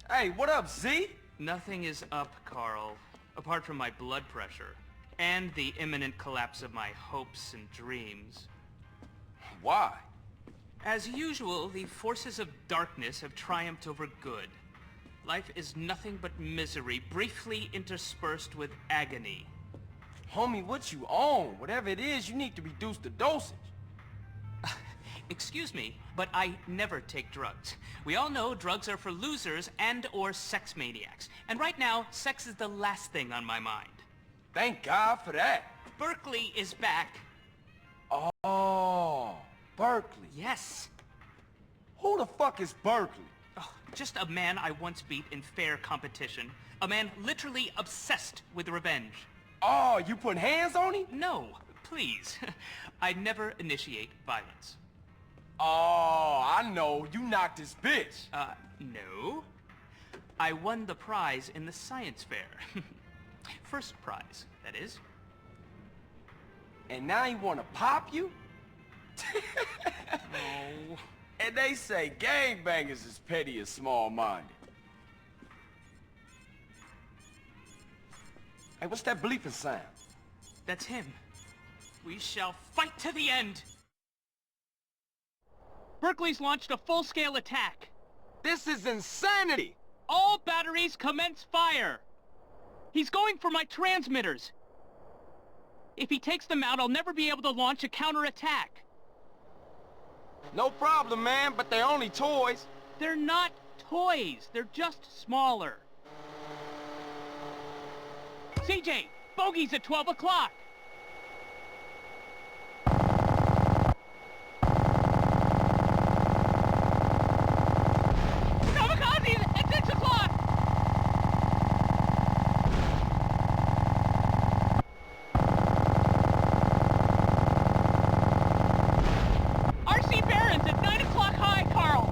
Hey, what up, Z? Nothing is up, Carl, apart from my blood pressure, and the imminent collapse of my hopes and dreams. Why? As usual, the forces of darkness have triumphed over good. Life is nothing but misery, briefly interspersed with agony. Homie, what you on? Whatever it is, you need to reduce the dosage. Excuse me, but I never take drugs. We all know drugs are for losers and/or sex maniacs. And right now, sex is the last thing on my mind. Thank God for that. Berkeley is back. Oh, Berkeley. Yes. Who the fuck is Berkeley? Oh, just a man I once beat in fair competition. A man literally obsessed with revenge. Oh, you putting hands on him? No, please. I never initiate violence. Oh, I know. You knocked this bitch. No. I won the prize in the science fair. First prize, that is. And now he wanna pop you? Oh. And they say gangbangers is petty and small-minded. Hey, what's that bleeping sound? That's him. We shall fight to the end! Berkeley's launched a full-scale attack. This is insanity! All batteries commence fire! He's going for my transmitters! If he takes them out, I'll never be able to launch a counterattack. No problem, man, but they're only toys. They're not toys. They're just smaller. CJ, bogey's at 12 o'clock. Kamikazes at 6 o'clock. RC Barons at 9 o'clock high, Carl.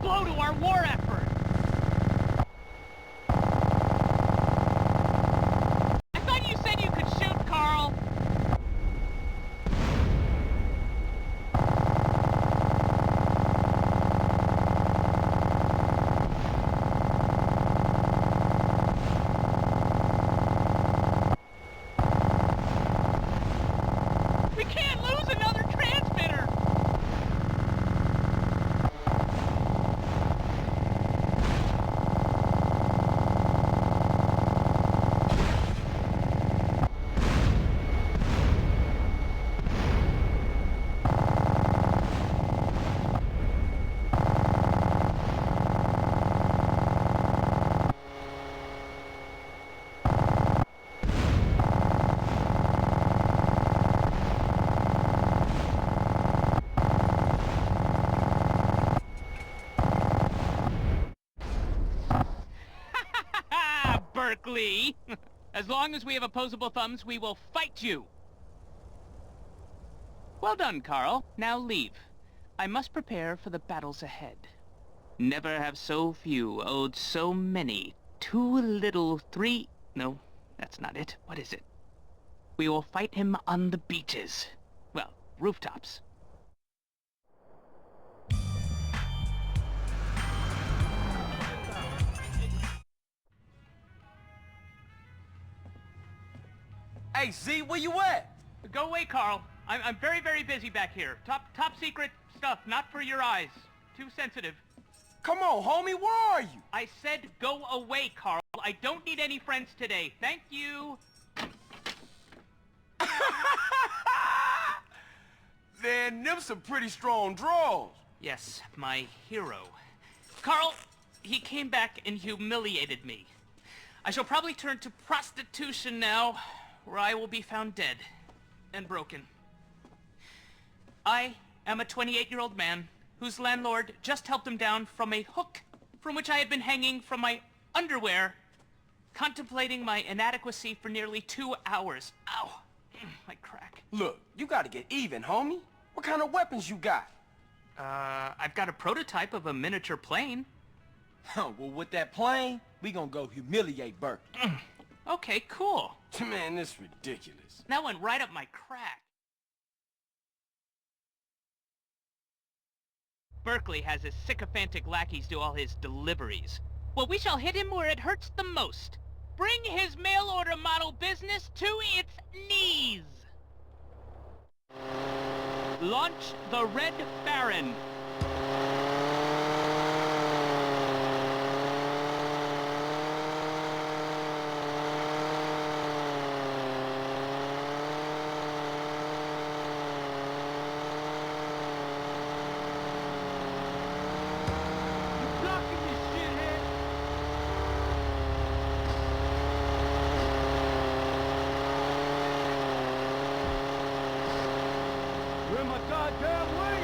blow to our war effort. I thought you said you could shoot, Carl. We can't lose another transmitter. Berkeley. As long as we have opposable thumbs, we will fight you. Well done, Carl. Now leave. I must prepare for the battles ahead. Never have so few owed so many. Too little, three... No, that's not it. What is it? We will fight him on the beaches. Well, rooftops. Hey, Z, where you at? Go away, Carl. I'm very, very busy back here. Top secret stuff, not for your eyes. Too sensitive. Come on, homie, where are you? I said go away, Carl. I don't need any friends today. Thank you. Then them some pretty strong draws. Yes, my hero. Carl, he came back and humiliated me. I shall probably turn to prostitution now, where I will be found dead and broken. I am a 28-year-old man whose landlord just helped him down from a hook from which I had been hanging from my underwear, contemplating my inadequacy for nearly 2 hours. Ow, my crack. Look, you gotta get even, homie. What kind of weapons you got? I've got a prototype of a miniature plane. Well, with that plane, we gonna go humiliate Berkeley. Okay, cool. Man, this ridiculous. That went right up my crack. Berkeley has his sycophantic lackeys do all his deliveries. Well, we shall hit him where it hurts the most. Bring his mail-order model business to its knees. Launch the Red Baron. You're in my goddamn way,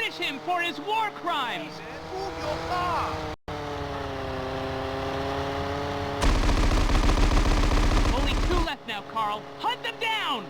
punish him for his war crimes! Move your car! Only 2 left now, Carl. Hunt them down!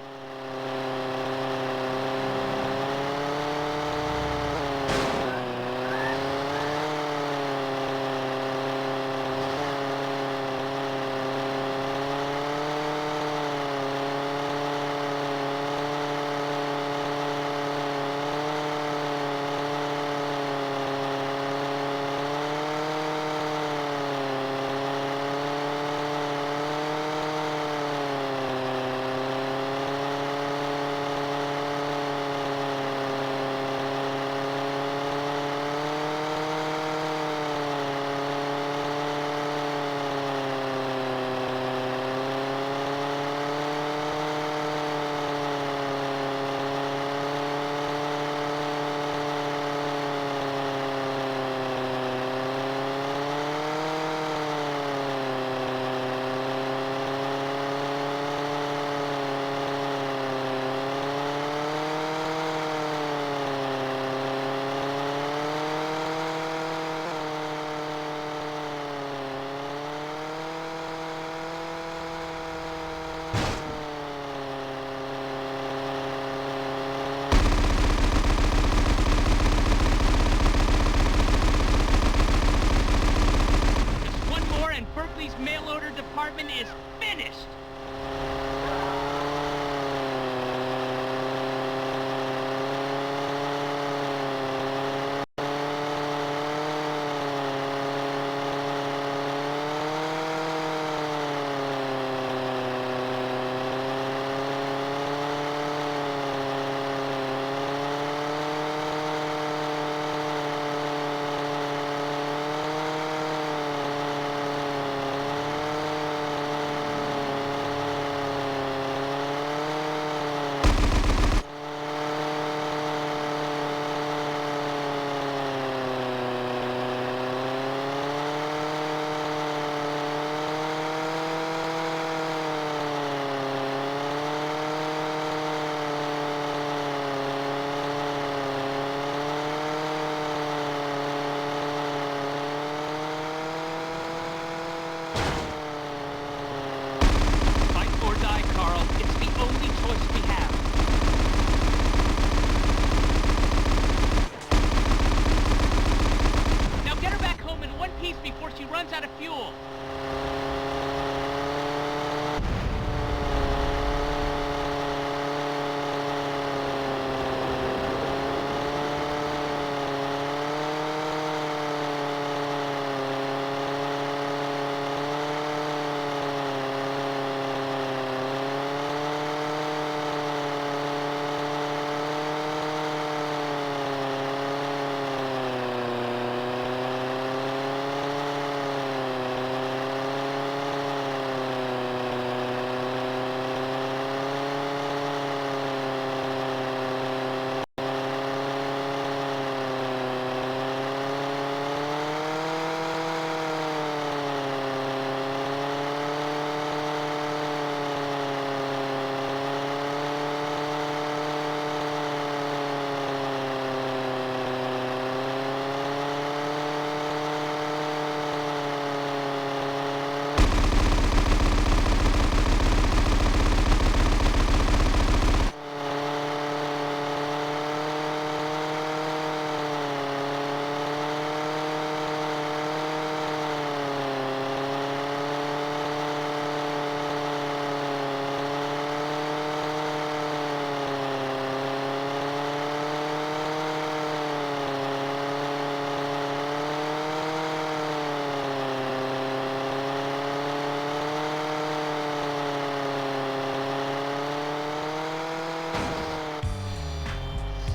Mail order department is finished! Before she runs out of fuel.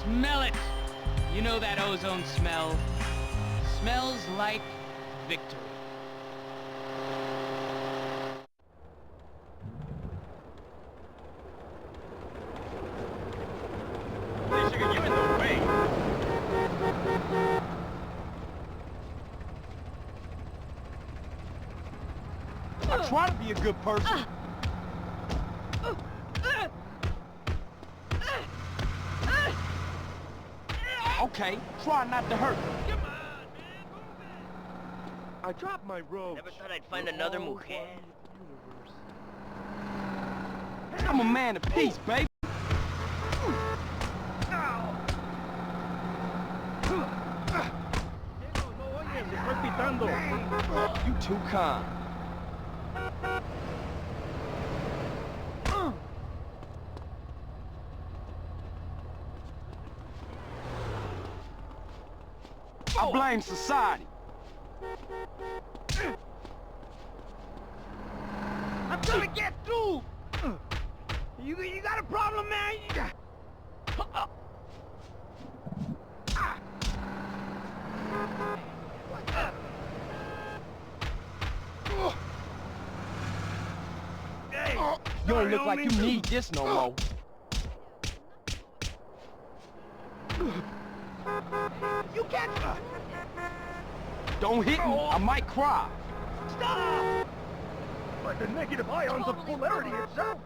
Smell it! You know that ozone smell. Smells like victory. Hey, sugar, you're in the way. I try to be a good person. Okay, try not to hurt me. Come on, man, move it. I dropped my robe. Never thought I'd find another mujer. I'm a man of peace, baby. You too kind. I blame society. I'm gonna get through! You got a problem, man? Hey, You don't sorry, look like you homie. need this no more. You can't... Don't hit me, I might cry. Stop! Like the negative ions of polarity itself.